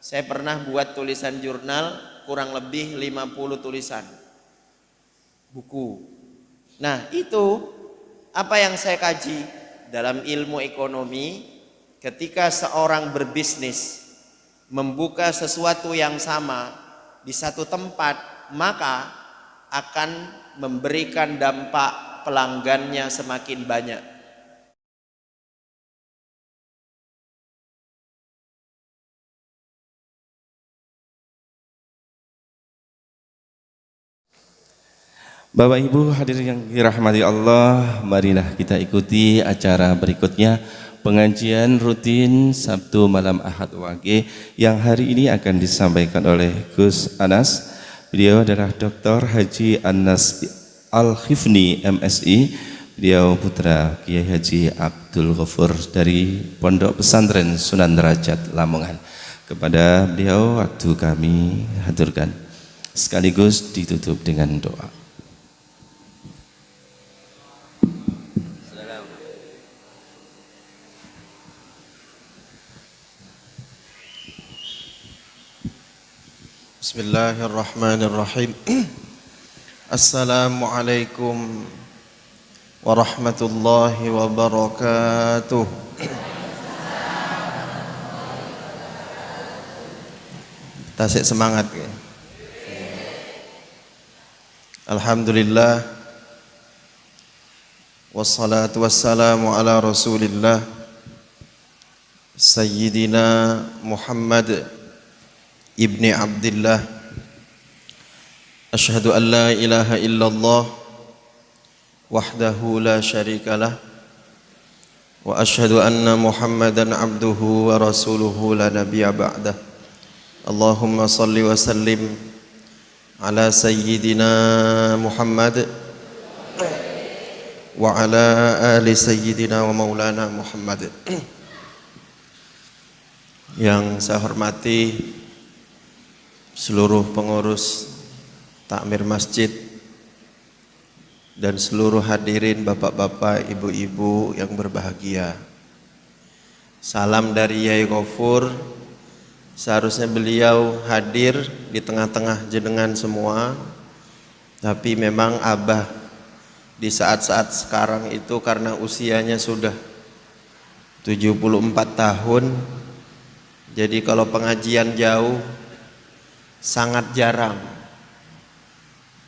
Saya pernah buat tulisan jurnal kurang lebih 50 tulisan buku. Nah, itu apa yang saya kaji dalam ilmu ekonomi. Ketika seorang berbisnis membuka sesuatu yang sama di satu tempat, maka akan memberikan dampak pelanggannya semakin banyak. Bapak Ibu hadirin yang dirahmati Allah, marilah kita ikuti acara berikutnya, pengajian rutin Sabtu malam Ahad Wage yang hari ini akan disampaikan oleh Gus Anas. Beliau adalah Dr. Haji Anas Al-Khifni MSI. Beliau putra Kiai Haji Abdul Ghafur dari Pondok Pesantren Sunan Derajat Lamongan. Kepada beliau waktu kami haturkan, sekaligus ditutup dengan doa. Bismillahirrahmanirrahim. Assalamualaikum warahmatullahi wabarakatuh. Tasik semangat ya. Alhamdulillah wassalatu wassalamu ala Rasulillah Sayyidina Muhammad ibni Abdillah. Asyhadu an la ilaha illallah wahdahu la syarikalah wa asyhadu anna Muhammadan abduhu wa rasuluhu la nabiyya ba'dah. Allahumma salli wa sallim ala sayyidina Muhammad wa ala ali sayyidina wa maulana Muhammad. Yang saya hormati seluruh pengurus takmir masjid dan seluruh hadirin bapak-bapak, ibu-ibu yang berbahagia. Salam dari Yai Ghafur. Seharusnya beliau hadir di tengah-tengah jenengan semua, tapi memang Abah di saat-saat sekarang itu karena usianya sudah 74 tahun, jadi kalau pengajian jauh sangat jarang.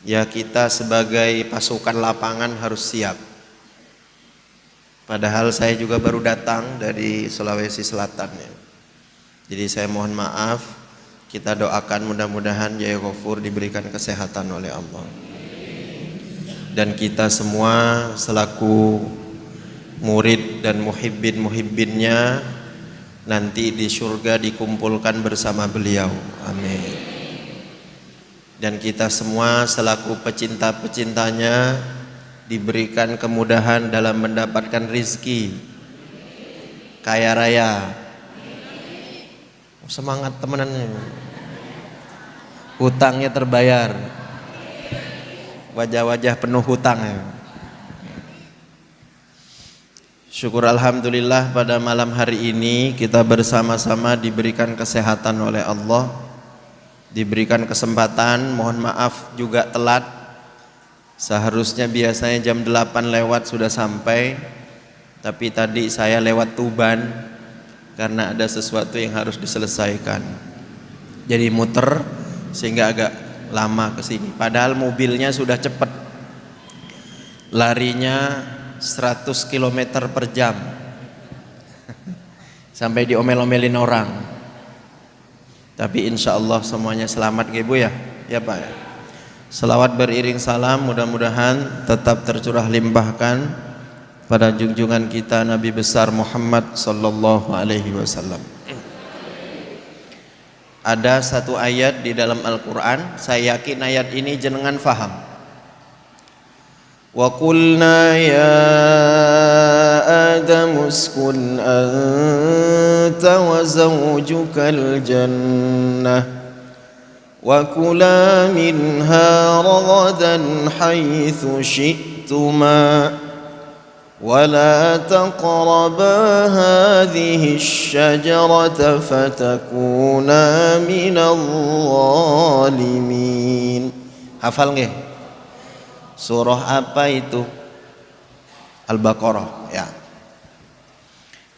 Ya, kita sebagai pasukan lapangan harus siap. Padahal saya juga baru datang dari Sulawesi Selatan ya. Jadi saya mohon maaf. Kita doakan mudah-mudahan Yai Ghafur diberikan kesehatan oleh Allah. Dan kita semua selaku murid dan muhibbin-muhibbinnya nanti di surga dikumpulkan bersama beliau. Amin. Dan kita semua selaku pecinta-pecintanya diberikan kemudahan dalam mendapatkan rizki kaya raya. Semangat temenannya. Hutangnya terbayar. Wajah-wajah penuh hutang ya. Syukur alhamdulillah pada malam hari ini kita bersama-sama diberikan kesehatan oleh Allah, diberikan kesempatan. Mohon maaf juga telat. Seharusnya biasanya jam 8 lewat sudah sampai, tapi tadi saya lewat Tuban karena ada sesuatu yang harus diselesaikan. Jadi muter sehingga agak lama kesini. Padahal mobilnya sudah cepat, larinya 100 km per jam sampai diomel-omelin orang. Tapi insya Allah semuanya selamat ya Ibu ya. Ya Pak ya. Selawat beriring salam mudah-mudahan tetap tercurah limpahkan pada junjungan kita Nabi besar Muhammad sallallahu alaihi wasallam. Ada satu ayat di dalam Al-Quran, saya yakin ayat ini jenengan faham. Wa qulna ya Adam uskun anta wa zawjukal jannah wa kula minha ragadan haitsu syi'tuma ولا تقربا هذه الشجرة فتكونا من الظالمين. Hafal nggih? Surah apa itu? Al-Baqarah, ya.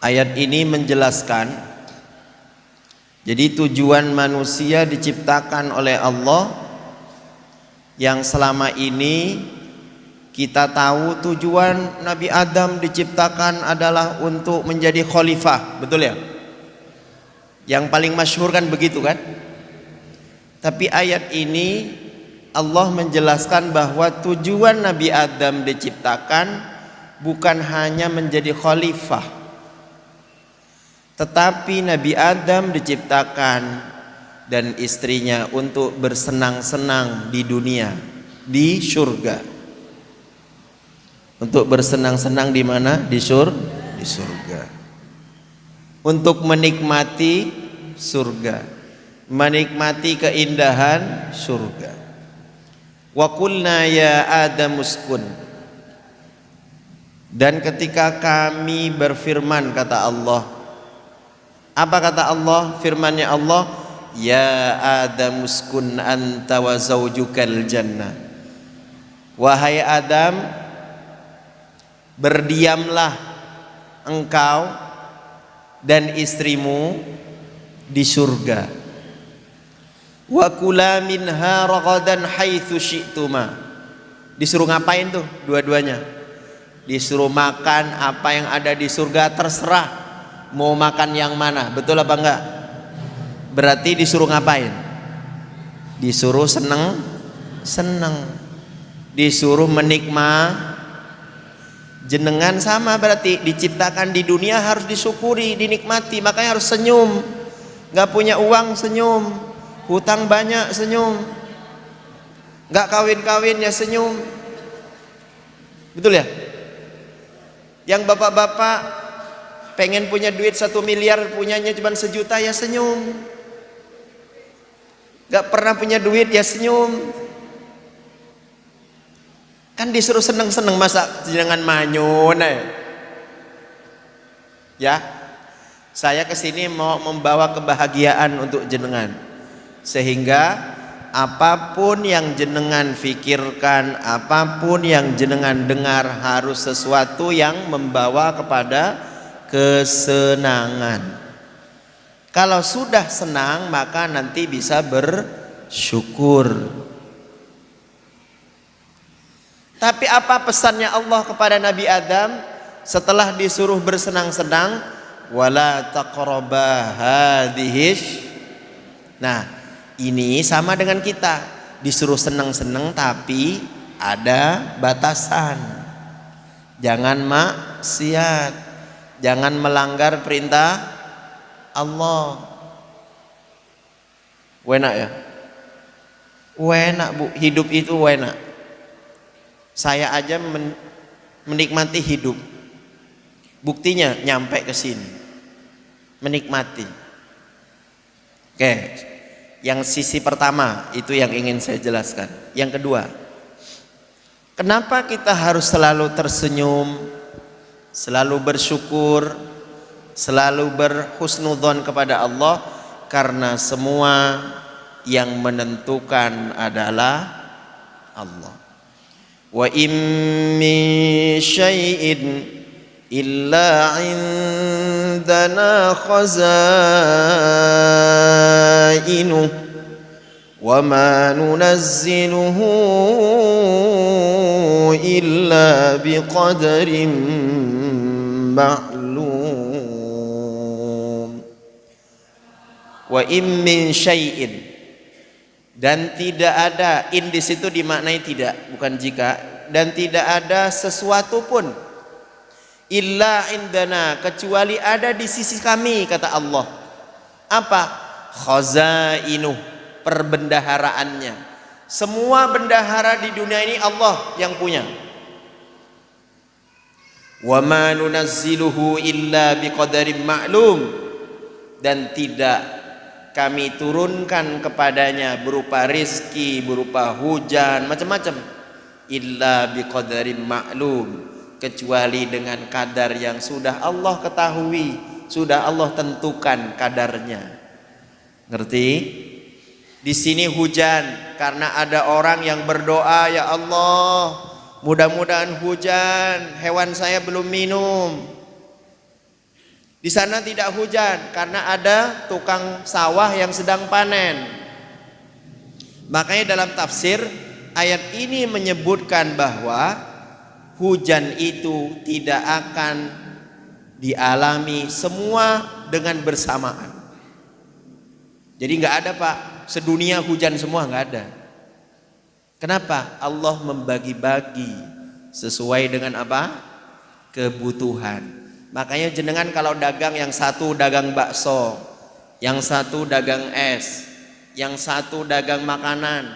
Ayat ini menjelaskan, jadi tujuan manusia diciptakan oleh Allah yang selama ini kita tahu tujuan Nabi Adam diciptakan adalah untuk menjadi khalifah, betul ya? Yang paling masyhur kan begitu kan? Tapi ayat ini Allah menjelaskan bahwa tujuan Nabi Adam diciptakan bukan hanya menjadi khalifah, tetapi Nabi Adam diciptakan dan istrinya untuk bersenang-senang di dunia, di surga. Untuk bersenang-senang di mana? Di surga. Untuk menikmati surga, menikmati keindahan surga. Wa qulna ya Adam uskun. Dan ketika kami berfirman, kata Allah. Apa kata Allah? Firmannya Allah, ya Adam uskun anta wa zaujukal jannah. Wahai Adam, berdiamlah engkau dan istrimu di surga. Wa kula minha ragadan haitsu syi'tuma. Disuruh ngapain tuh dua-duanya? Disuruh makan apa yang ada di surga, terserah mau makan yang mana. Betul apa enggak? Berarti disuruh ngapain? Disuruh seneng. Disuruh menikmati. Jenengan sama berarti diciptakan di dunia harus disyukuri, dinikmati, makanya harus senyum. Gak punya uang senyum, hutang banyak senyum, gak kawin-kawin ya senyum. Betul ya? Yang bapak-bapak pengen punya duit 1 miliar, punyanya cuma 1 juta ya senyum. Gak pernah punya duit ya senyum. Kan disuruh seneng-seneng, masa jangan manyun ya. Saya kesini mau membawa kebahagiaan untuk jenengan, sehingga apapun yang jenengan fikirkan, apapun yang jenengan dengar harus sesuatu yang membawa kepada kesenangan. Kalau sudah senang maka nanti bisa bersyukur. Tapi apa pesannya Allah kepada Nabi Adam setelah disuruh bersenang-senang? Wala taqraba hadhihi. Nah, ini sama dengan kita, disuruh senang-senang tapi ada batasan. Jangan maksiat, jangan melanggar perintah Allah. Enak ya? Enak Bu, hidup itu enak. Saya aja menikmati hidup. Buktinya nyampe ke sini. Menikmati. Oke. Yang sisi pertama itu yang ingin saya jelaskan. Yang kedua, kenapa kita harus selalu tersenyum, selalu bersyukur, selalu berhusnudzon kepada Allah? Karena semua yang menentukan adalah Allah. Wa in min syai'in illa indana khazainuh wa ma nunazziluhu illa biqadarin ma'lum. Wa in min syai'in, dan tidak ada, in di situ dimaknai tidak, bukan jika, dan tidak ada sesuatu pun illa indana, kecuali ada di sisi kami, kata Allah. Apa? Khazainuh, perbendaharaannya. Semua bendahara di dunia ini Allah yang punya. Wa ma nunazziluhu illa biqadarin ma'lum, dan tidak kami turunkan kepadanya berupa rizki, berupa hujan, macam-macam. Illa biqadarin ma'lum, kecuali dengan kadar yang sudah Allah ketahui, sudah Allah tentukan kadarnya. Ngerti? Di sini hujan karena ada orang yang berdoa, ya Allah, mudah-mudahan hujan, hewan saya belum minum. Di sana tidak hujan karena ada tukang sawah yang sedang panen. Makanya dalam tafsir ayat ini menyebutkan bahwa hujan itu tidak akan dialami semua dengan bersamaan. Jadi nggak ada Pak, sedunia hujan semua nggak ada. Kenapa? Allah membagi-bagi sesuai dengan apa? Kebutuhan. Makanya jenengan kalau dagang, yang satu dagang bakso, yang satu dagang es, yang satu dagang makanan,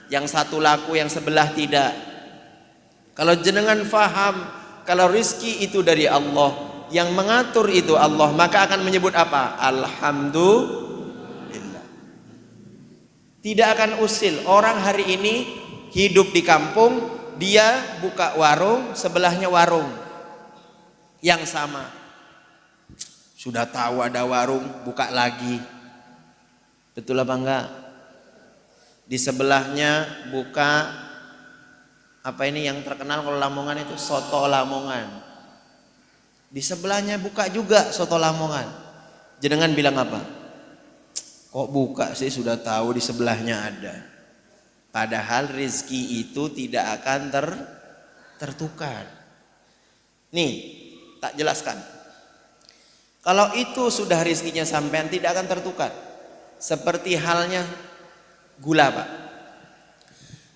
yang satu laku, yang sebelah tidak. Kalau jenengan faham kalau rizki itu dari Allah, yang mengatur itu Allah, maka akan menyebut apa? Alhamdulillah. Tidak akan usil. Orang hari ini hidup di kampung, dia buka warung, sebelahnya warung yang sama. Sudah tahu ada warung, buka lagi. Betul apa enggak? Di sebelahnya buka apa ini yang terkenal kalau Lamongan itu soto Lamongan. Di sebelahnya buka juga soto Lamongan. Jenengan bilang apa? Kok buka sih, sudah tahu di sebelahnya ada. Padahal rizki itu tidak akan tertukar. Nih, tak jelaskan. Kalau itu sudah rizkinya sampean, tidak akan tertukar. Seperti halnya gula Pak.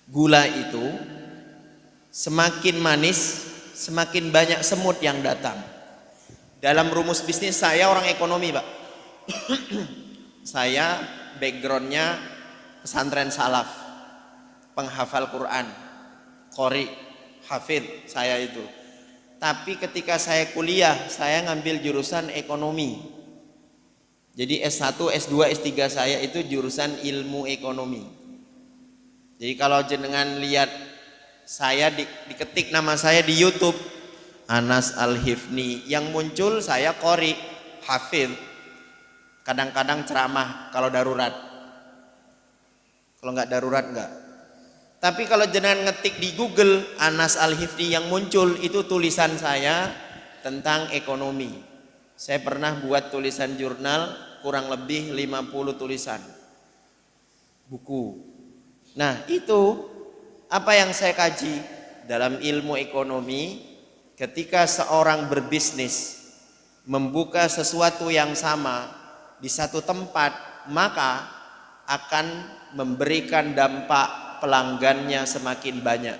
Gula itu semakin manis, semakin banyak semut yang datang. Dalam rumus bisnis, saya orang ekonomi Pak. Saya backgroundnya pesantren salaf, penghafal Quran, qori, hafid saya itu. Tapi ketika saya kuliah, saya ngambil jurusan ekonomi. Jadi S1, S2, S3 saya itu jurusan ilmu ekonomi. Jadi kalau jenengan lihat saya diketik nama saya di YouTube, Anas Al-Hifni, yang muncul saya qori, hafid. Kadang-kadang ceramah kalau darurat. Kalau nggak darurat nggak. Tapi kalau jenengan ngetik di Google Anas Al-Hifni, yang muncul itu tulisan saya tentang ekonomi. Saya pernah buat tulisan jurnal kurang lebih 50 tulisan buku. Nah, itu apa yang saya kaji dalam ilmu ekonomi. Ketika seorang berbisnis membuka sesuatu yang sama di satu tempat, maka akan memberikan dampak pelanggannya semakin banyak.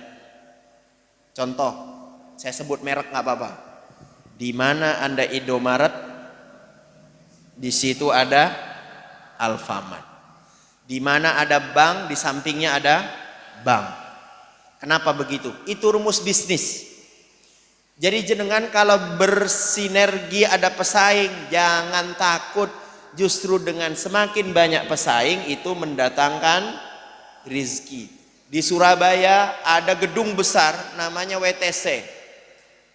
Contoh, saya sebut merek nggak apa-apa. Di mana Anda Indomaret, di situ ada Alfamart. Di mana ada bank, di sampingnya ada bank. Kenapa begitu? Itu rumus bisnis. Jadi jenengan kalau bersinergi ada pesaing, jangan takut. Justru dengan semakin banyak pesaing itu mendatangkan rizki. Di Surabaya ada gedung besar namanya WTC,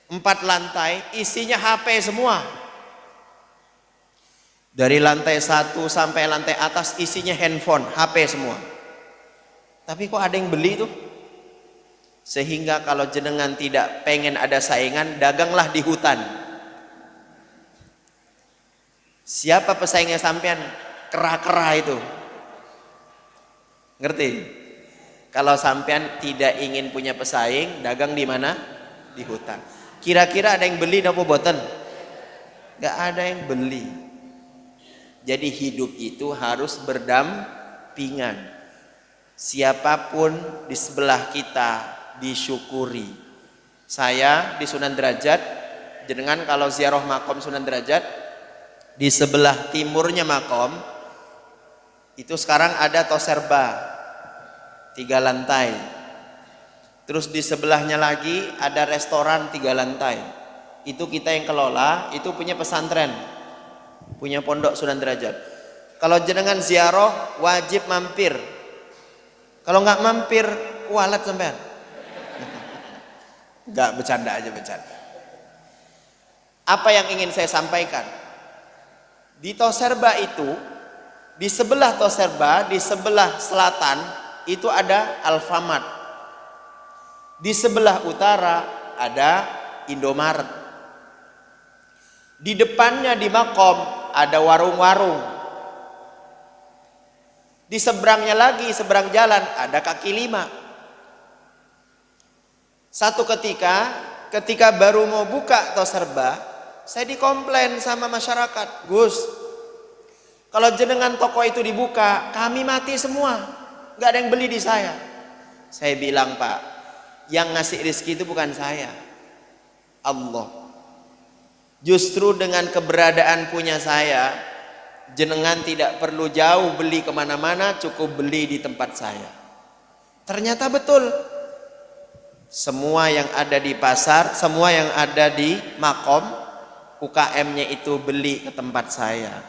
4 lantai, isinya HP semua. Dari lantai 1 sampai lantai atas isinya handphone, HP semua. Tapi kok ada yang beli tuh? Sehingga kalau jenengan tidak pengen ada saingan, daganglah di hutan. Siapa pesaingnya sampean? Kera-kera itu. Ngerti? Kalau sampean tidak ingin punya pesaing, dagang di mana? Di hutan. Kira-kira ada yang beli apa boten? Gak ada yang beli. Jadi hidup itu harus berdampingan. Siapapun di sebelah kita disyukuri. Saya di Sunan Derajat, jenengan kalau ziarah makom Sunan Derajat, di sebelah timurnya makom itu sekarang ada toserba 3 lantai. Terus di sebelahnya lagi ada restoran 3 lantai. Itu kita yang kelola, itu punya pesantren, punya pondok Sunan Derajat. Kalau jenengan ziarah wajib mampir. Kalau nggak mampir, kualat sampean. Nggak, bercanda aja, bercanda. Apa yang ingin saya sampaikan? Di Toserba itu, di sebelah Toserba, di sebelah selatan itu ada Alfamart. Di sebelah utara ada Indomaret. Di depannya di Makom ada warung-warung. Di seberangnya lagi, seberang jalan ada kaki lima. Satu ketika baru mau buka Toserba, saya dikomplain sama masyarakat, Gus, kalau jenengan toko itu dibuka, kami mati semua, nggak ada yang beli di saya. Saya bilang, Pak, yang ngasih rezeki itu bukan saya, Allah. Justru dengan keberadaan punya saya, jenengan tidak perlu jauh beli kemana-mana, cukup beli di tempat saya. Ternyata betul. Semua yang ada di pasar, semua yang ada di Makom, UKM-nya itu beli ke tempat saya.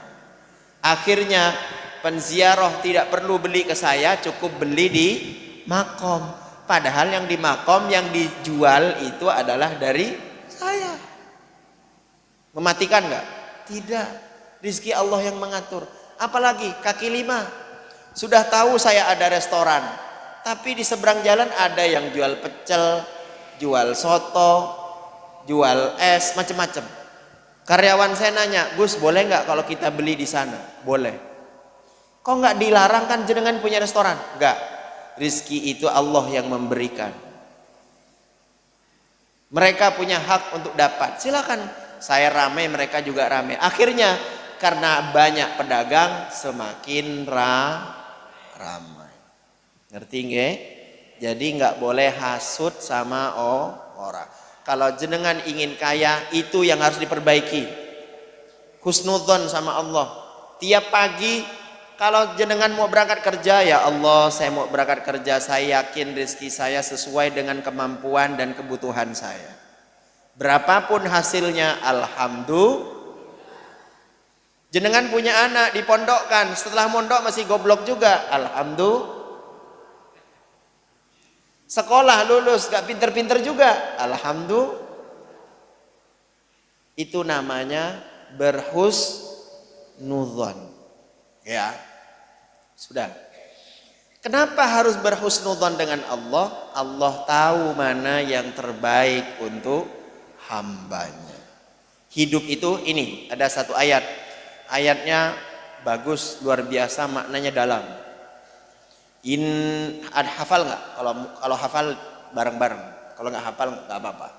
Akhirnya penziarah tidak perlu beli ke saya, cukup beli di Makom. Padahal yang di Makom yang dijual itu adalah dari saya. Mematikan nggak? Tidak. Rizki Allah yang mengatur. Apalagi kaki lima. Sudah tahu saya ada restoran, tapi di seberang jalan ada yang jual pecel, jual soto, jual es, macam-macam. Karyawan saya nanya, Gus boleh nggak kalau kita beli di sana? Boleh. Kok nggak dilarang, kan jenengan punya restoran? Nggak. Rizki itu Allah yang memberikan. Mereka punya hak untuk dapat. Silakan. Saya ramai, mereka juga ramai. Akhirnya karena banyak pedagang semakin ramai. Ngerti nggih? Jadi nggak boleh hasut sama orang. Kalau jenengan ingin kaya, itu yang harus diperbaiki. Husnudzon sama Allah. Tiap pagi kalau jenengan mau berangkat kerja, ya Allah, saya mau berangkat kerja, saya yakin rezeki saya sesuai dengan kemampuan dan kebutuhan saya. Berapapun hasilnya, alhamdulillah. Jenengan punya anak dipondokkan, setelah mondok masih goblok juga, alhamdulillah. Sekolah lulus gak pinter-pinter juga, alhamdulillah. Itu namanya berhusnudzon. Ya, sudah. Kenapa harus berhusnudzon dengan Allah? Allah tahu mana yang terbaik untuk hambanya. Hidup itu ini, ada satu ayat. Ayatnya bagus, luar biasa, maknanya dalam. Hafal nggak? Kalau hafal bareng-bareng. Kalau nggak hafal nggak apa-apa.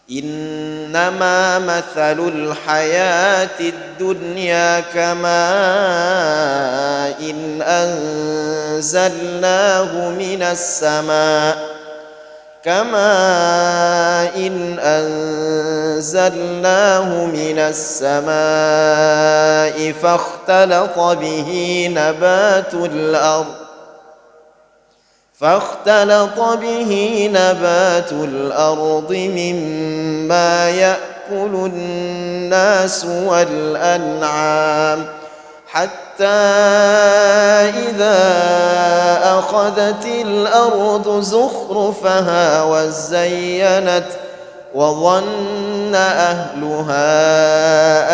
Innama mathalul hayatid dunya kama in anzalnahu minas sama' كما إن أنزلناه من السماء فاختلط به نبات الأرض مما يأكل الناس والأنعام حتى إذا أخذت الأرض زخرفها وزينت وظن أهلها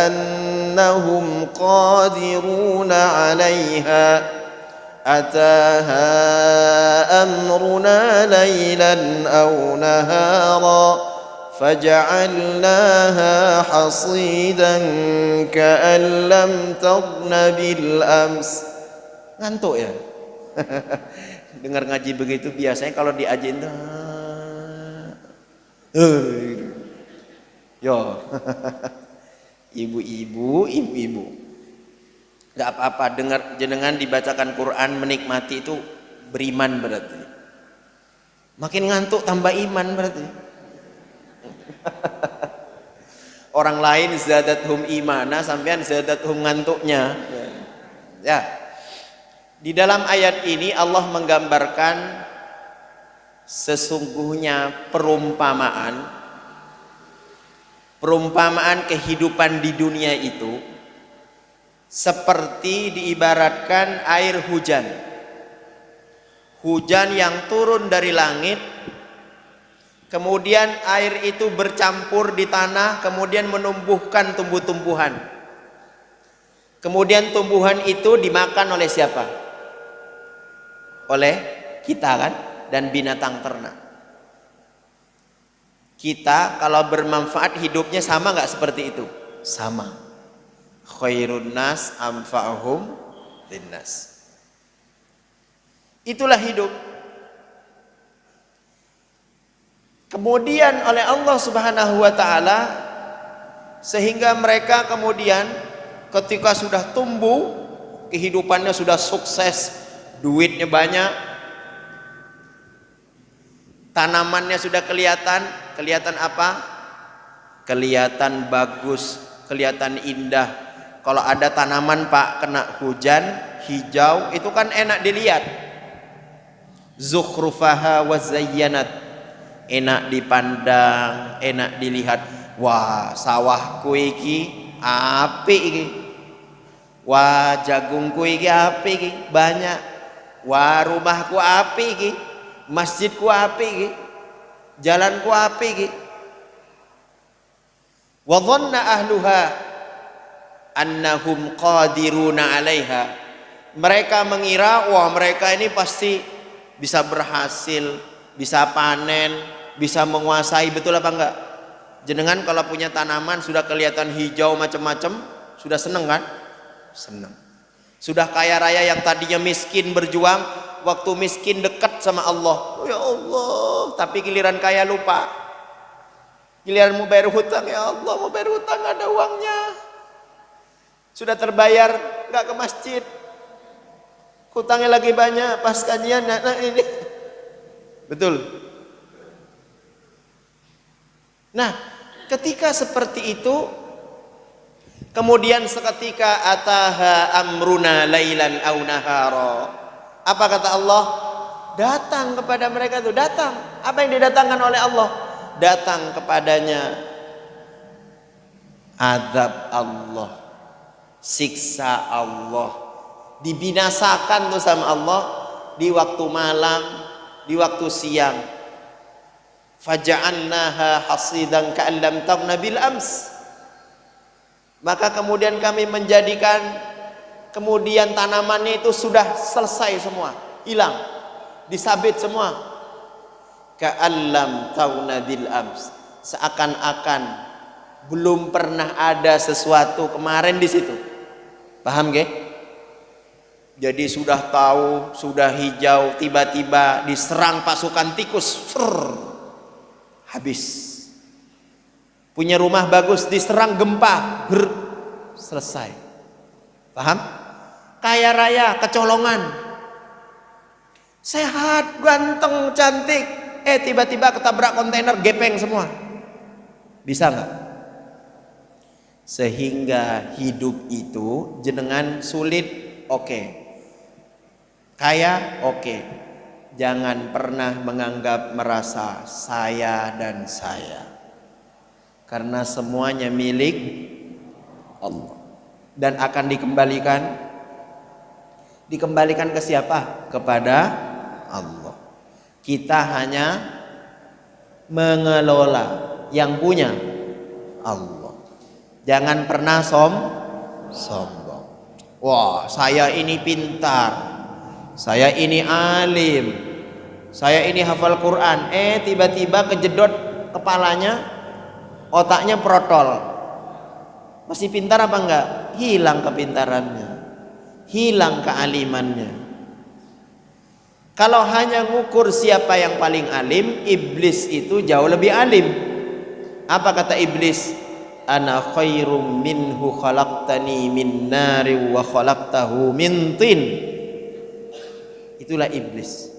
أنهم قادرون عليها أتاها أمرنا ليلا أو نهارا فجعلناها حصيدا كأن لم تغن بالأمس. Ngantuk ya? Dengar ngaji begitu biasanya kalau diajain yo. Ibu-ibu nggak apa-apa, dengar jenengan dibacakan Quran menikmati itu beriman berarti. Makin ngantuk tambah iman berarti. Orang lain zadathum imana, sampean zadathum ngantuknya. Ya. Di dalam ayat ini Allah menggambarkan sesungguhnya perumpamaan kehidupan di dunia itu seperti diibaratkan air hujan. Hujan yang turun dari langit Kemudian air itu bercampur di tanah, kemudian menumbuhkan tumbuh-tumbuhan. Kemudian tumbuhan itu dimakan oleh siapa? Oleh kita kan, dan binatang ternak. Kita kalau bermanfaat hidupnya sama nggak seperti itu? Sama. Khairun nas anfa'uhum linnas. Itulah hidup. Kemudian oleh Allah Subhanahu wa taala sehingga mereka kemudian ketika sudah tumbuh, kehidupannya sudah sukses, duitnya banyak, tanamannya sudah kelihatan apa? Kelihatan bagus, kelihatan indah. Kalau ada tanaman Pak kena hujan hijau, itu kan enak dilihat. Zukhrufaha wa zayyanat, enak dipandang, enak dilihat. Wah, sawahku iki apik iki. Wah, jagungku iki apik iki, banyak. Wah, rumahku apik iki. Masjidku apik iki. Jalanku apik iki. Wa dhanna ahluha annahum qadiruna 'alaiha. Mereka mengira, wah mereka ini pasti bisa berhasil, bisa panen, bisa menguasai. Betul apa enggak? Jenengan kalau punya tanaman sudah kelihatan hijau macam-macam, sudah seneng kan? Seneng. Sudah kaya raya yang tadinya miskin berjuang, waktu miskin dekat sama Allah. Oh, ya Allah, tapi giliran kaya lupa. Giliran mau bayar hutang, ya Allah mau bayar hutang nggak ada uangnya. Sudah terbayar nggak ke masjid. Hutangnya lagi banyak pas kajian, nah ini. Betul. Nah, ketika seperti itu, kemudian seketika ataha amruna lailan au nahara. Apa kata Allah? Datang kepada mereka itu, datang. Apa yang didatangkan oleh Allah? Datang kepadanya azab Allah, siksa Allah, dibinasakan tuh sama Allah di waktu malam, di waktu siang. Faja'alnaha hasidan ka'an lam taghna bil ams. Maka kemudian kami menjadikan kemudian tanamannya itu sudah selesai semua, hilang, disabit semua. Ka'an lam taghna bil ams, seakan-akan belum pernah ada sesuatu kemarin di situ. Paham nggih? Jadi sudah tahu, sudah hijau, tiba-tiba diserang pasukan tikus. Habis. Punya rumah bagus diserang gempa, selesai. Paham? Kaya raya, kecolongan. Sehat, ganteng, cantik. Tiba-tiba ketabrak kontainer, gepeng semua. Bisa nggak? Sehingga hidup itu jenengan sulit, oke. Kaya, oke. Jangan pernah menganggap merasa saya dan saya. Karena semuanya milik Allah. Dan akan dikembalikan ke siapa? Kepada Allah. Kita hanya mengelola, yang punya Allah. Jangan pernah sombong. Wah, saya ini pintar, saya ini alim, saya ini hafal Quran. Tiba-tiba kejedot kepalanya, otaknya protol. Masih pintar apa enggak? Hilang kepintarannya, hilang kealimannya. Kalau hanya ngukur siapa yang paling alim, iblis itu jauh lebih alim. Apa kata iblis? Ana khairum minhu khalaqtani min nari wa khalaqtahu min tin. Itulah iblis.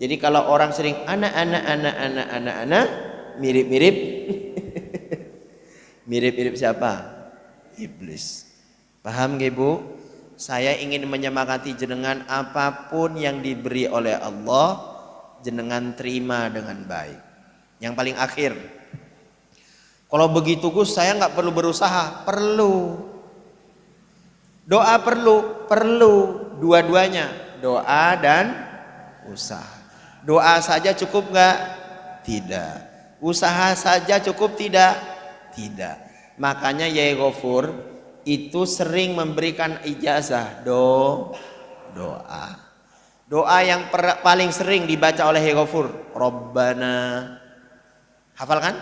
Jadi kalau orang sering ana mirip-mirip mirip-mirip siapa? Iblis. Paham nggih Bu? Saya ingin menyemangati jenengan, apapun yang diberi oleh Allah, jenengan terima dengan baik. Yang paling akhir, kalau begitu Gus, saya nggak perlu berusaha. Perlu. Doa perlu dua-duanya, doa dan usaha. Doa saja cukup nggak? Tidak. Usaha saja cukup tidak? Tidak. Makanya Yai Ghafur itu sering memberikan ijazah doa. Doa yang paling sering dibaca oleh Yai Ghafur, Rabbana, hafal kan?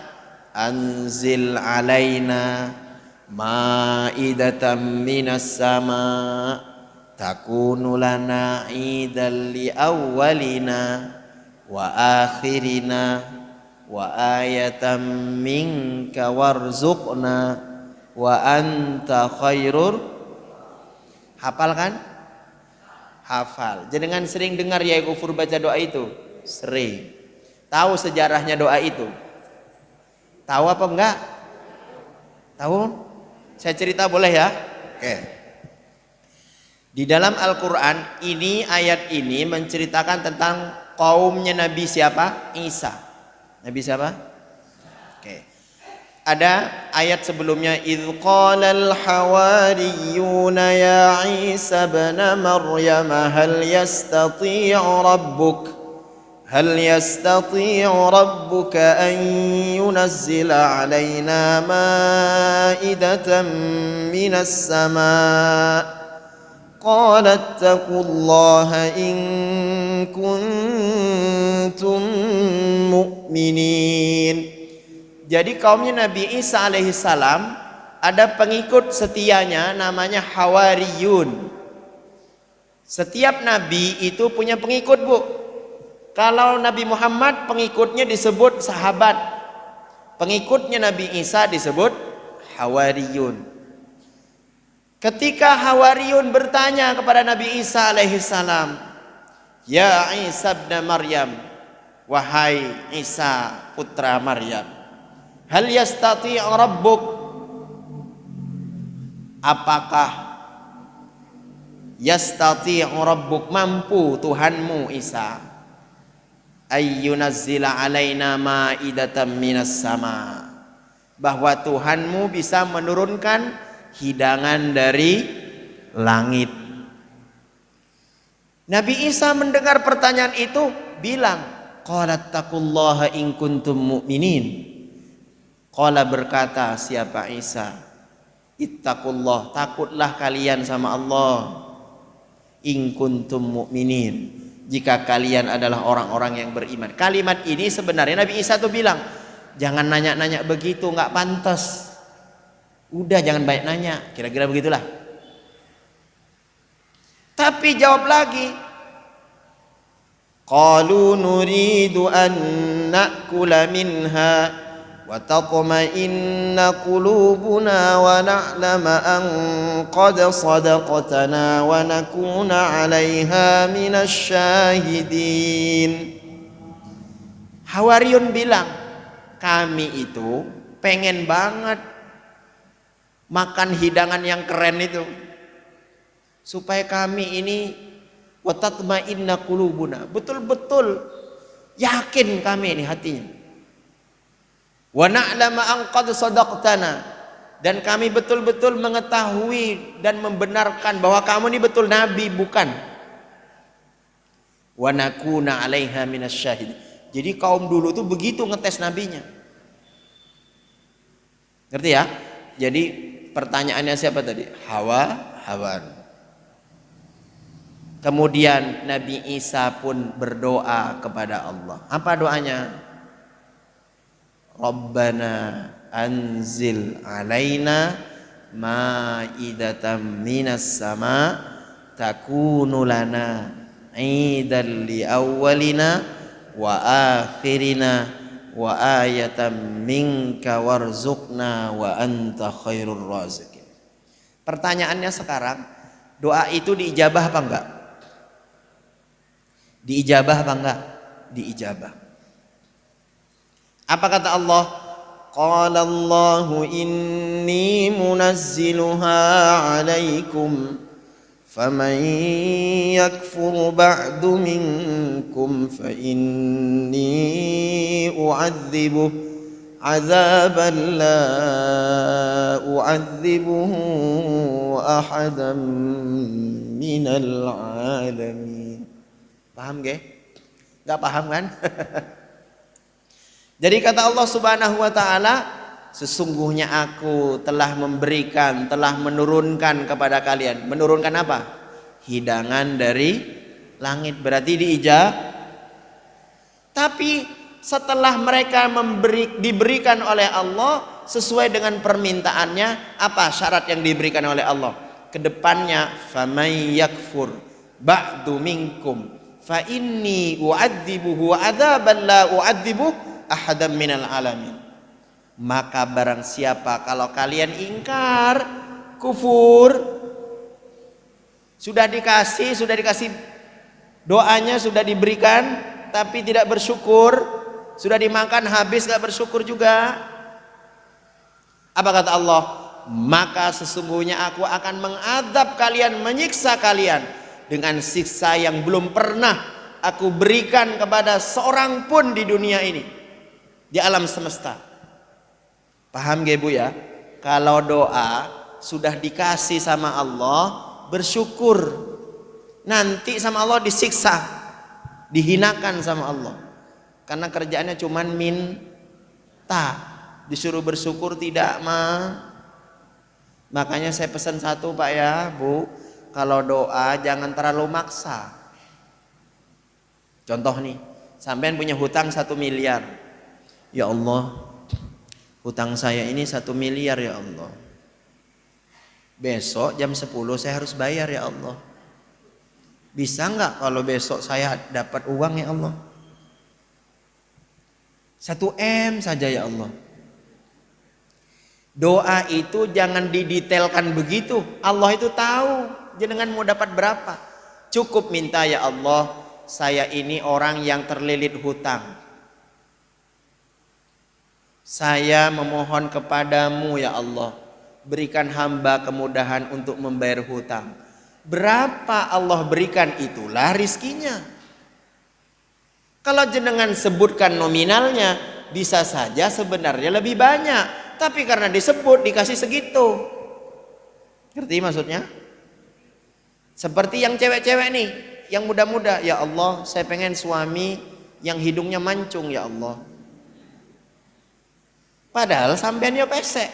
Anzil alaina ma'idatan minas sama takunu lana idan li awwalina wa akhirina wa ayatan minka warzuqna wa anta khairur. Hafal kan? Hafal. Jenengan sering dengar Yai Ghafur baca doa itu? Sering. Tahu sejarahnya doa itu? Tahu apa enggak? Tahu? Saya cerita boleh ya? Oke. Di dalam Al-Quran ini, ayat ini menceritakan tentang kaumnya Nabi siapa? Isa. Nabi siapa? Oke. Ada ayat sebelumnya, idh qalal hawariyuna ya Isa ibn Maryam hal yastati'u rabbuka an yunazzila alaina ma'idatan minas sama' qala ittaqullaha in kuntum mu'minin. Jadi kaumnya Nabi Isa alaihissalam ada pengikut setianya namanya Hawariyun. Setiap nabi itu punya pengikut, Bu. Kalau Nabi Muhammad pengikutnya disebut sahabat, pengikutnya Nabi Isa disebut Hawariyun. Ketika Hawariyun bertanya kepada Nabi Isa alaihissalam, ya Isa bin Maryam, wahai Isa putra Maryam, hal yastati'u rabbuk, apakah yastati'u rabbuk, mampu Tuhanmu Isa, ayyunazzila alaina ma'idatan minas sama, bahwa Tuhanmu bisa menurunkan hidangan dari langit. Nabi Isa mendengar pertanyaan itu bilang, qala taqullaha in kuntum mu'minin. Qala berkata siapa Isa, ittaqullah, takutlah kalian sama Allah, in kuntum mu'minin, jika kalian adalah orang-orang yang beriman. Kalimat ini sebenarnya Nabi Isa tuh bilang, jangan nanya-nanya begitu, nggak pantas. Udah jangan banyak nanya, kira-kira begitulah. Tapi jawab lagi, qalu nuridu an na'kula minha wa tatma'inna qulubuna wa na'lama an qad sadaqtana wa nakuna 'alaiha minasy syahidin. Hawariyun bilang, kami itu pengen banget makan hidangan yang keren itu, supaya kami ini wa tatma'inna qulubuna, betul-betul yakin kami ini hatinya, wa na'lama an qad sadaqtana, dan kami betul-betul mengetahui dan membenarkan bahwa kamu ini betul nabi, bukan, wa nakuna 'alaiha minasy syahid. Jadi kaum dulu tuh begitu ngetes nabinya, ngerti ya? Jadi pertanyaannya siapa tadi? Hawariyun. Kemudian Nabi Isa pun berdoa kepada Allah. Apa doanya? Rabbana anzil alaina ma'idatan minas sama takunu lana idan li awwalina wa akhirina wa ayatan minka warzuqna wa anta khairur raziqin. Pertanyaannya sekarang, doa itu diijabah apa enggak? Diijabah apa enggak? Diijabah. Apa kata Allah? Qala Allahu inni munazziluha 'alaikum faman yakfur ba'du minkum fa inni u'adzibuhu 'adzaban la u'adzibuhu ahadan minal 'alamin. Paham gak? Gak paham kan? Jadi kata Allah Subhanahu wa taala, sesungguhnya aku telah memberikan, telah menurunkan kepada kalian. Menurunkan apa? Hidangan dari langit, berarti diijab. Tapi setelah mereka diberikan oleh Allah sesuai dengan permintaannya, apa syarat yang diberikan oleh Allah? Kedepannya, famay yakfur ba'du minkum fa inni u'adzibuhu 'adzaban la u'adzibuh ahadam minal alamin. Maka barang siapa kalau kalian ingkar, kufur, sudah dikasih doanya, sudah diberikan tapi tidak bersyukur, sudah dimakan habis gak bersyukur juga, apa kata Allah? Maka sesungguhnya aku akan mengadab kalian, menyiksa kalian dengan siksa yang belum pernah aku berikan kepada seorang pun di dunia ini, di alam semesta. Paham gak Bu ya? Kalau doa sudah dikasih sama Allah, bersyukur. Nanti sama Allah disiksa, dihinakan sama Allah. Karena kerjaannya cuman minta, disuruh bersyukur tidak mah. Makanya saya pesan satu Pak ya Bu, kalau doa jangan terlalu maksa. Contoh nih, sampean punya hutang 1 miliar. Ya Allah, hutang saya ini 1 miliar ya Allah. Besok jam 10 saya harus bayar ya Allah. Bisa nggak kalau besok saya dapat uang ya Allah? 1 M saja ya Allah. Doa itu jangan didetailkan begitu. Allah itu tahu jenengan mau dapat berapa. Cukup minta, ya Allah, saya ini orang yang terlilit hutang. Saya memohon kepadamu ya Allah, berikan hamba kemudahan untuk membayar hutang. Berapa Allah berikan, itulah rizkinya. Kalau jenengan sebutkan nominalnya, bisa saja sebenarnya lebih banyak. Tapi karena disebut dikasih segitu. Ngerti maksudnya? Seperti yang cewek-cewek nih, yang muda-muda, ya Allah, saya pengen suami yang hidungnya mancung ya Allah. Padahal sampeannya pesek.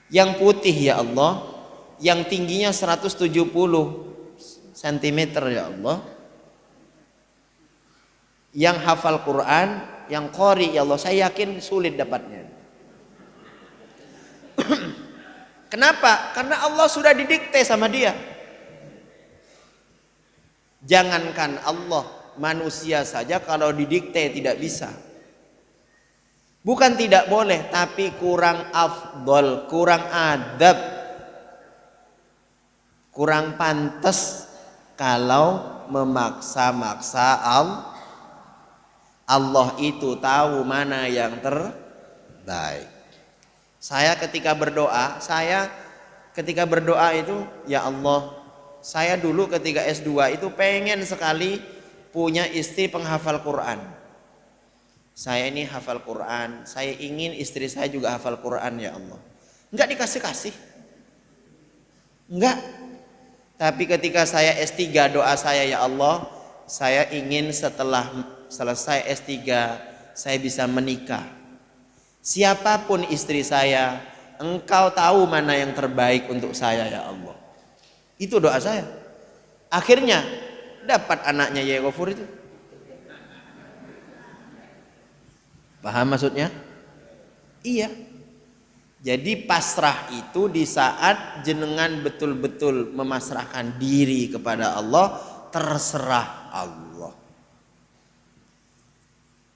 Yang putih ya Allah, yang tingginya 170 cm ya Allah. Yang hafal Quran, yang qori ya Allah, saya yakin sulit dapatnya. Kenapa? Karena Allah sudah didikte sama dia. Jangankan Allah, manusia saja kalau didikte tidak bisa. Bukan tidak boleh, tapi kurang afdol, kurang adab, kurang pantas kalau memaksa-maksa Allah itu tahu mana yang terbaik. Saya ketika berdoa itu, ya Allah, saya dulu ketika S2 itu pengen sekali punya istri penghafal Quran. Saya ini hafal Quran, saya ingin istri saya juga hafal Quran ya Allah. Enggak dikasih-kasih. Enggak. Tapi ketika saya S3, doa saya, ya Allah, saya ingin setelah selesai S3 saya bisa menikah. Siapapun istri saya, Engkau tahu mana yang terbaik untuk saya ya Allah. Itu doa saya. Akhirnya dapat anaknya Yai Ghafur itu. Paham maksudnya? Iya. Jadi pasrah itu di saat jenengan betul-betul memasrahkan diri kepada Allah, terserah Allah.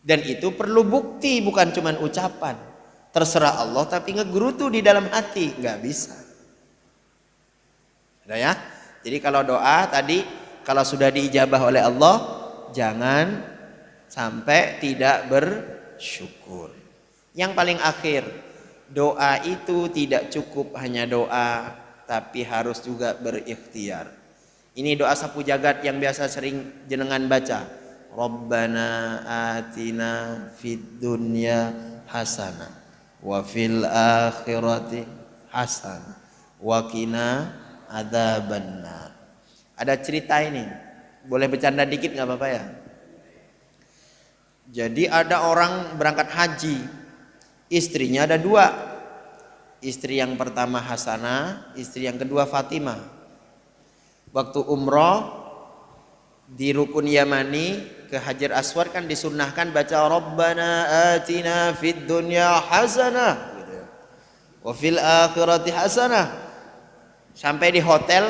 Dan itu perlu bukti, bukan cuma ucapan. Terserah Allah tapi ngegerutu di dalam hati, nggak bisa. Ada ya? Jadi kalau doa tadi, kalau sudah diijabah oleh Allah, jangan sampai tidak bersyukur. Yang paling akhir, doa itu tidak cukup hanya doa, tapi harus juga berikhtiar. Ini doa sapu jagat yang biasa sering jenengan baca. Rabbana atina fid dunya hasanah wa fil akhirati hasanah wa qina adzabannar. Ada cerita ini, boleh bercanda dikit nggak apa-apa ya? Jadi ada orang berangkat haji, istrinya ada dua. Istri yang pertama Hasanah, istri yang kedua Fatimah. Waktu umroh di Rukun Yamani ke Hajar Aswad kan disunnahkan baca Rabbana atina fid dunya hasanah gitu ya. Wa fil akhirati hasanah. Sampai di hotel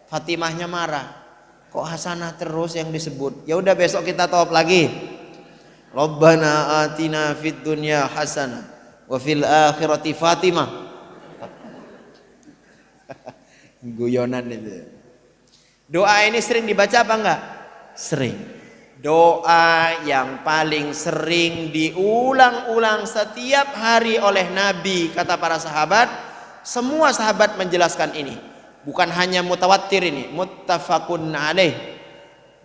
Fatimahnya marah. Kok Hasanah terus yang disebut? Ya udah besok kita tawaf lagi. Rabbana atina fid dunya hasanah wa fil akhirati Fatimah. Guyonan itu. Doa ini sering dibaca apa enggak? Sering. Doa yang paling sering diulang-ulang setiap hari oleh Nabi, kata para sahabat. Semua sahabat menjelaskan ini. Bukan hanya mutawatir ini, muttafaqun alaih.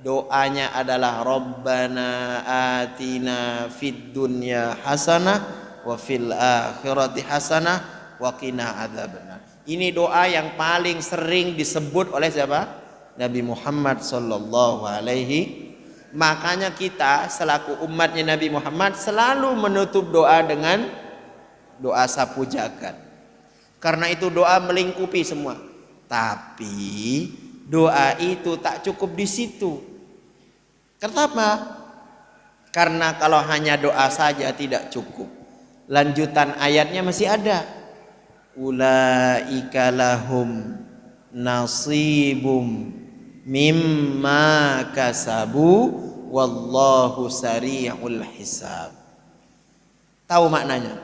Doanya adalah Rabbana atina fid dunya hasanah wa fil akhirati hasanah wa qina adzabannar. Ini doa yang paling sering disebut oleh siapa? Nabi Muhammad sallallahu alaihi. Makanya kita selaku umatnya Nabi Muhammad selalu menutup doa dengan doa sapu jagat. Karena itu doa melingkupi semua. Tapi doa itu tak cukup di situ. Kenapa? Karena kalau hanya doa saja tidak cukup. Lanjutan ayatnya masih ada. Ulaika lahum nasibum mimma kasabu wallahu sari'ul hisab. Tahu maknanya?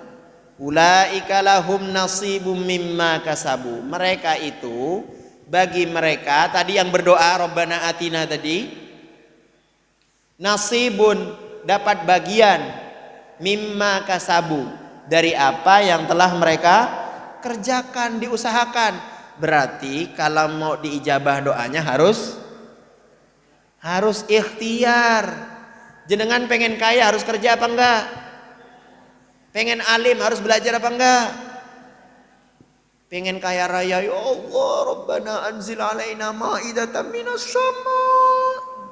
Ulaika lahum nasibum mimma kasabu. Mereka itu, bagi mereka tadi yang berdoa Rabbana atina tadi, nasibun, dapat bagian, mimma kasabu, dari apa yang telah mereka kerjakan, diusahakan. Berarti kalau mau diijabah doanya harus ikhtiar. Jenengan pengen kaya harus kerja apa enggak? Pengen alim harus belajar apa enggak? Pengen kaya raya, ya Allah Rabbana anzil alaina ma'idatan minas sama.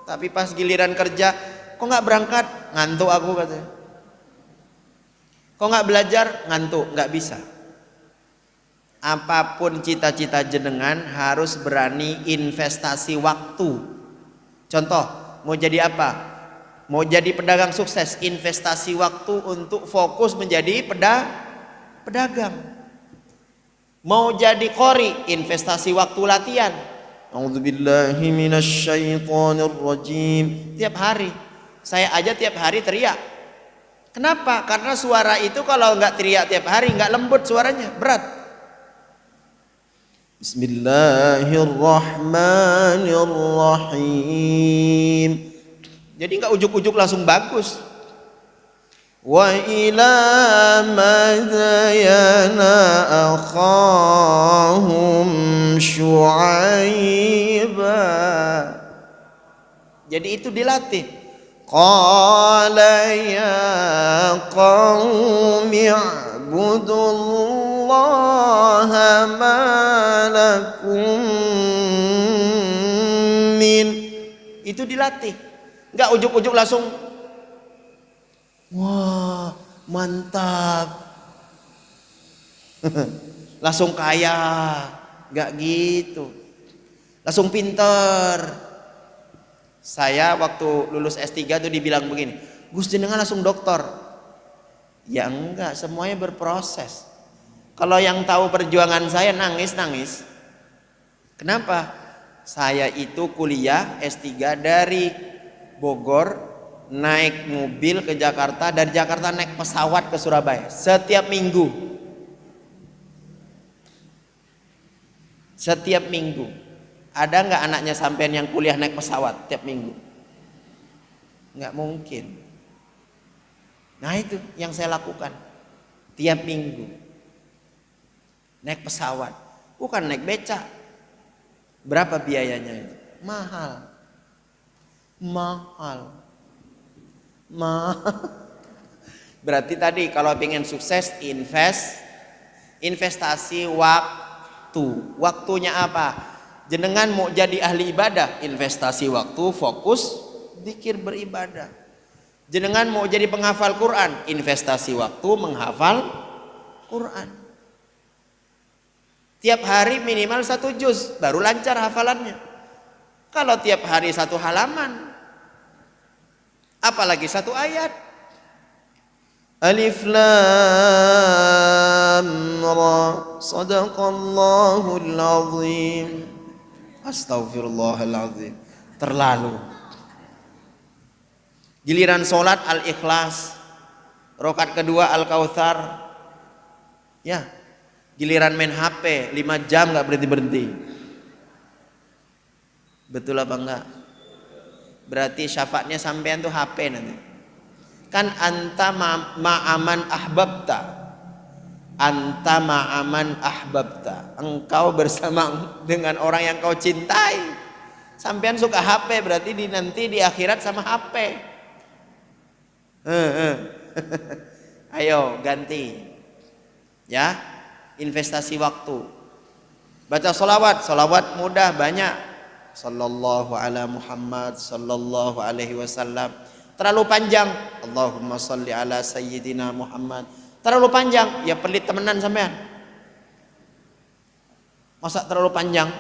Tapi pas giliran kerja, kok enggak berangkat? Ngantuk aku katanya. Kok nggak belajar? Ngantuk, nggak bisa. Apapun cita-cita jenengan harus berani investasi waktu. Contoh, mau jadi apa? Mau jadi pedagang sukses, investasi waktu untuk fokus menjadi pedagang. Mau jadi qori, investasi waktu latihan. A'udzubillahi minasyaitonir rajim. Tiap hari, saya aja tiap hari teriak. Kenapa? Karena suara itu kalau nggak teriak tiap hari nggak lembut suaranya, berat. Bismillahirrahmanirrahim. Jadi nggak ujuk-ujuk langsung bagus. Wa ila madyana akhahum Syuaiba. Jadi itu dilatih. Qala ya qaumi i'budullaha ma lakum min. Itu dilatih. Enggak ujuk-ujuk langsung wah, mantap. Langsung kaya. Enggak gitu. Langsung pinter. Saya waktu lulus S3 tuh dibilang begini, Gus jenengan langsung doktor. Ya enggak, semuanya berproses. Kalau yang tahu perjuangan saya nangis-nangis. Kenapa? Saya itu kuliah S3 dari Bogor naik mobil ke Jakarta, dari Jakarta naik pesawat ke Surabaya setiap minggu. Setiap minggu. Ada nggak anaknya sampean yang kuliah naik pesawat tiap minggu? Nggak mungkin. Nah itu yang saya lakukan tiap minggu. Naik pesawat, bukan naik becak. Berapa biayanya itu? Mahal. Berarti tadi kalau pengen sukses investasi waktu. Waktunya apa? Jenengan mau jadi ahli ibadah, investasi waktu, fokus zikir beribadah. Jenengan mau jadi penghafal Quran, investasi waktu menghafal Quran. Tiap hari minimal 1 juz, baru lancar hafalannya. Kalau tiap hari 1 halaman, apalagi 1 ayat. Alif Lam Ra, Sadaqallahul Azim. Astaghfirullahaladzim. Terlalu. Giliran sholat Al-Ikhlas, rakaat kedua Al-Kautsar. Ya, giliran main HP 5 jam nggak berhenti-berhenti. Betul apa enggak? Berarti syafaatnya sampean tuh HP nanti. Kan anta ma'aman ahbabta. Anta ma'aman ahbabta. Engkau bersama dengan orang yang kau cintai. Sampean suka HP, berarti nanti di akhirat sama HP. Ayo ganti. Ya, investasi waktu. Baca solawat mudah banyak. Sallallahu ala Muhammad sallallahu alaihi wasallam. Terlalu panjang. Allahumma salli ala sayyidina Muhammad. Terlalu panjang, ya pelit temenan sampean. Masa terlalu panjang?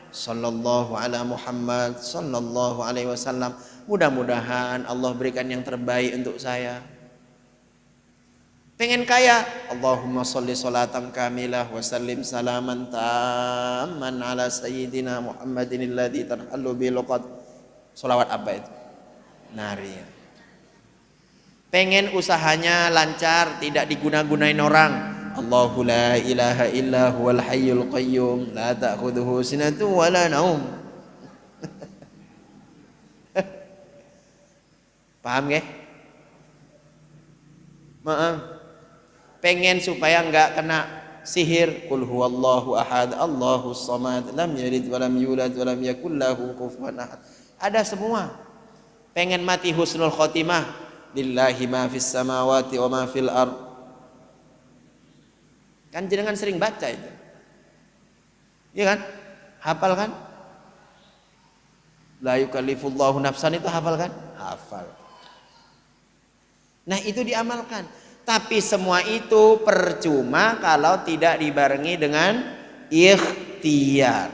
Sallallahu ala Muhammad sallallahu alaihi wasallam. Mudah-mudahan Allah berikan yang terbaik untuk saya. Pengen kaya, Allahumma sholli sholatan kamilah wa sallim salaman tamman ala sayyidina Muhammadin alladzi tanhallu bil uqad. Sholawat apa itu? Nariyah. Pengen usahanya lancar, tidak diguna-gunain orang. Allahu la ilaha illa huwal hayyul qayyum la ta'khudhuhu sinatun wa la naum. Paham nggih? Maaf. Pengen supaya enggak kena sihir, qul huwallahu ahad, Allahus samad, lam yalid wa lam yulad wa lam yakul lahu kufuwan ahad. Ada semua. Pengen mati husnul khotimah, lillahi ma fis samawati wa ma fil ard. Kan jenengan sering baca itu. Iya kan? Hafal kan? La yukallifullahu nafsan, itu hafal kan? Hafal. Nah, itu diamalkan. Tapi semua itu percuma kalau tidak dibarengi dengan ikhtiar.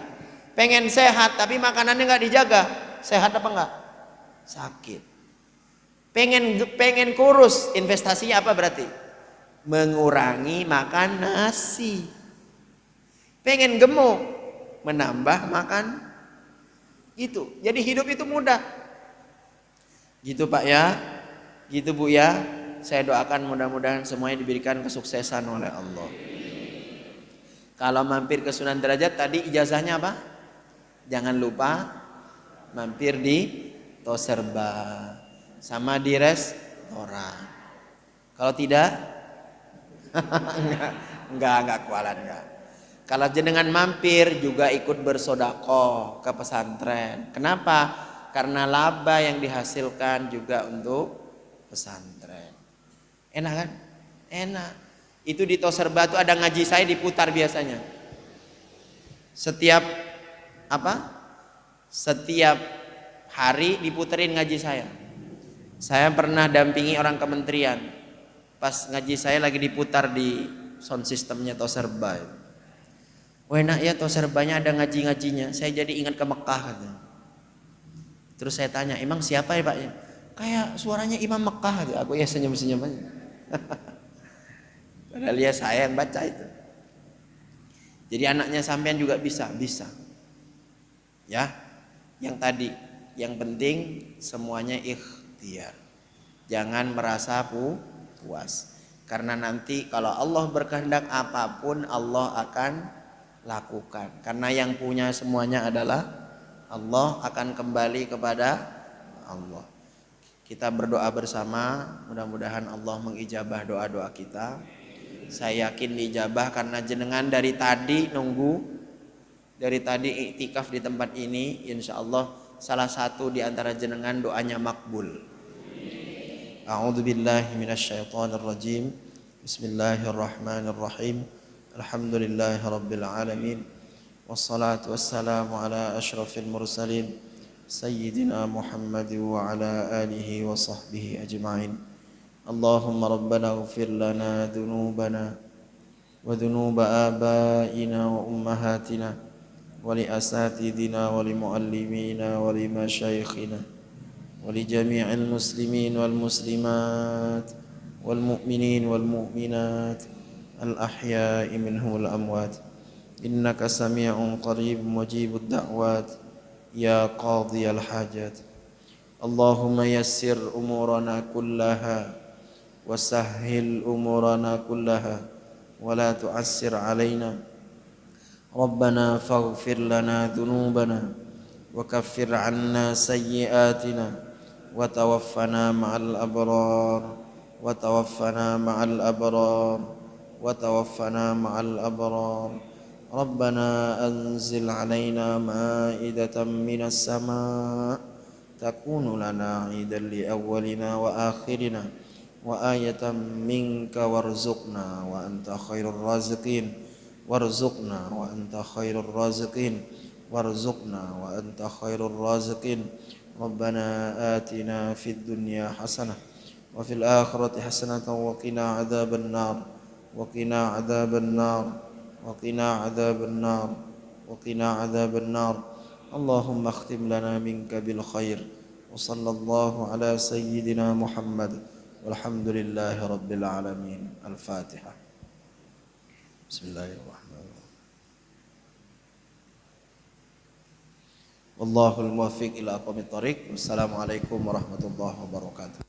Pengen sehat tapi makanannya nggak dijaga, sehat apa enggak? Sakit. Pengen kurus, investasinya apa berarti? Mengurangi makan nasi. Pengen gemuk, menambah makan itu. Jadi hidup itu mudah. Gitu Pak ya. Gitu Bu ya. Saya doakan mudah-mudahan semuanya diberikan kesuksesan oleh Allah. Kalau mampir ke Sunan Derajat tadi ijazahnya apa? Jangan lupa mampir di Toserba sama di restoran. Kalau tidak enggak kualan enggak. Kalau jenengan mampir juga ikut bersodakoh ke pesantren. Kenapa? Karena laba yang dihasilkan juga untuk pesantren. Enak kan? Enak. Itu di Toserba itu ada ngaji saya diputar biasanya. Setiap hari diputerin ngaji saya. Saya pernah dampingi orang kementerian. Pas ngaji saya lagi diputar di sound systemnya Toserba. Wah enak ya, Toserbanya ada ngaji-ngajinya. Saya jadi ingat ke Mekah katanya. Terus saya tanya, emang siapa ya Pak? Kayak suaranya Imam Mekah gitu. Aku ya senyum-senyum aja. Padahal ya saya yang baca itu. Jadi anaknya sampean juga bisa. Ya. Yang tadi, yang penting semuanya ikhtiar. Jangan merasa puas. Karena nanti kalau Allah berkehendak apapun Allah akan lakukan. Karena yang punya semuanya adalah Allah, akan kembali kepada Allah. Kita berdoa bersama, mudah-mudahan Allah mengijabah doa-doa kita. Saya yakin diijabah karena jenengan dari tadi nunggu, dari tadi iktikaf di tempat ini, insya Allah salah satu di antara jenengan doanya makbul. A'udzubillahi minasyaitonirrajim. Bismillahirrahmanirrahim. Alhamdulillahirabbil alamin. Wassalatu wassalamu ala asyrafil mursalin سيدنا محمد وعلى آله وصحبه أجمعين. اللهم ربنا اغفر لنا ذنوبنا وذنوب آبائنا وأمهاتنا ولأساتذنا ولمعلمينا ولمشايخنا ولجميع المسلمين والمسلمات والمؤمنين والمؤمنات الأحياء منهم والأموات إنك سميع قريب مجيب الدعوات يا قاضي الحاجات. اللهم يسر أمورنا كلها وسهل أمورنا كلها ولا تعسر علينا. ربنا فاغفر لنا ذنوبنا وكفر عنا سيئاتنا وتوفنا مع الأبرار وتوفنا مع الأبرار وتوفنا مع الأبرار. ربنا أنزل علينا مائدة من السماء تكون لنا عيدا لأولنا وآخرنا وآية منك وارزقنا وأنت خير الرازقين وارزقنا وأنت خير الرازقين وارزقنا وأنت خير الرازقين. ربنا آتنا في الدنيا حسنة وفي الآخرة حسنة وقنا عذاب النار وقنا عذاب النار وقنا عذاب النار وقنا عذاب النار. اللهم اختم لنا منك بالخير وصلى الله على سيدنا محمد والحمد لله رب العالمين. الفاتحة. بسم الله الرحمن الرحيم. والله الموفق إلى أقوم الطريق. والسلام عليكم ورحمة الله وبركاته.